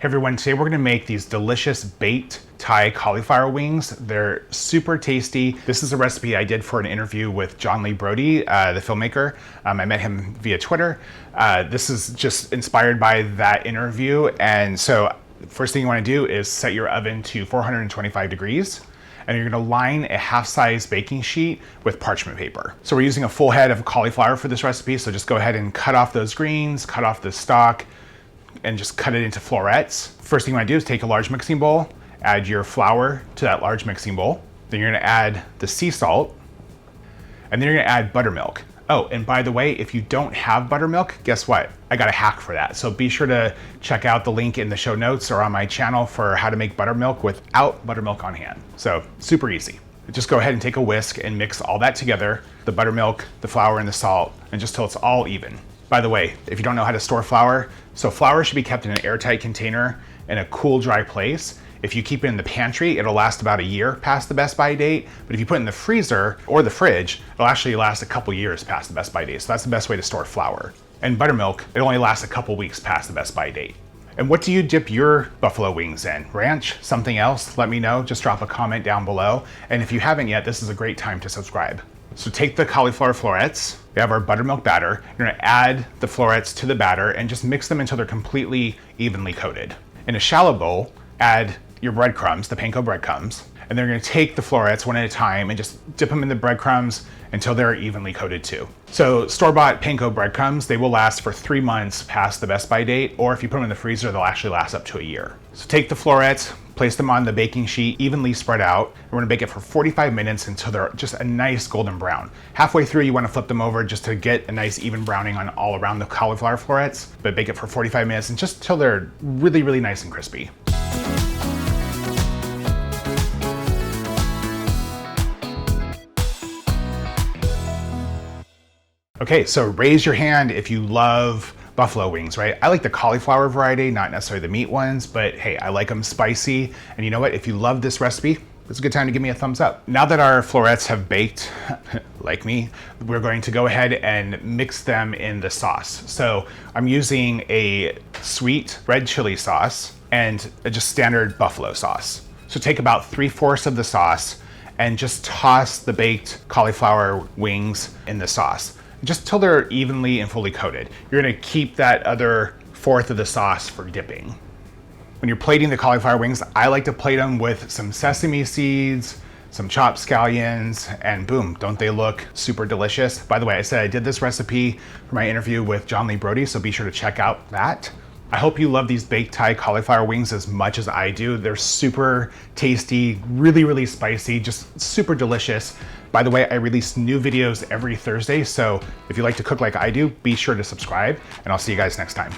Hey everyone, today we're gonna make these delicious baked Thai cauliflower wings. They're super tasty. This is a recipe I did for an interview with John Lee Brody, the filmmaker. I met him via Twitter. This is just inspired by that interview. And so first thing you wanna do is set your oven to 425 degrees. And you're gonna line a half-size baking sheet with parchment paper. So we're using a full head of cauliflower for this recipe, so just go ahead and cut off those greens, cut off the stalk, and just cut it into florets. First thing you wanna do is take a large mixing bowl, add your flour to that large mixing bowl. Then you're gonna add the sea salt, and then you're gonna add buttermilk. Oh, and by the way, if you don't have buttermilk, guess what? I got a hack for that. So be sure to check out the link in the show notes or on my channel for how to make buttermilk without buttermilk on hand. So super easy. Just go ahead and take a whisk and mix all that together, the buttermilk, the flour, and the salt, and just till it's all even. By the way, if you don't know how to store flour, so flour should be kept in an airtight container in a cool, dry place. If you keep it in the pantry, it'll last about a year past the best by date. But if you put it in the freezer or the fridge, it'll actually last a couple years past the best by date. So that's the best way to store flour. And buttermilk, it only lasts a couple weeks past the best by date. And what do you dip your buffalo wings in? Ranch? Something else? Let me know. Just drop a comment down below. And if you haven't yet, this is a great time to subscribe. So take the cauliflower florets, we have our buttermilk batter, you're gonna add the florets to the batter and just mix them until they're completely evenly coated. In a shallow bowl, add your breadcrumbs, the Panko breadcrumbs, and then you're gonna take the florets one at a time and just dip them in the breadcrumbs until they're evenly coated too. So store-bought Panko breadcrumbs, they will last for 3 months past the best by date, or if you put them in the freezer, they'll actually last up to a year. So take the florets, place them on the baking sheet, evenly spread out. We're gonna bake it for 45 minutes until they're just a nice golden brown. Halfway through, you wanna flip them over just to get a nice even browning on all around the cauliflower florets, but bake it for 45 minutes and just till they're really, really nice and crispy. Okay, so raise your hand if you love buffalo wings, right? I like the cauliflower variety, not necessarily the meat ones, but hey, I like them spicy. And you know what? If you love this recipe, it's a good time to give me a thumbs up. Now that our florets have baked, like me, we're going to go ahead and mix them in the sauce. So I'm using a sweet red chili sauce and just standard buffalo sauce. So take about 3/4 of the sauce and just toss the baked cauliflower wings in the sauce, just till they're evenly and fully coated. You're gonna keep that other 1/4 of the sauce for dipping. When you're plating the cauliflower wings, I like to plate them with some sesame seeds, some chopped scallions, and boom, don't they look super delicious? By the way, I said I did this recipe for my interview with John Lee Brody, so be sure to check out that. I hope you love these baked Thai cauliflower wings as much as I do. They're super tasty, really, really spicy, just super delicious. By the way, I release new videos every Thursday, so if you like to cook like I do, be sure to subscribe, and I'll see you guys next time.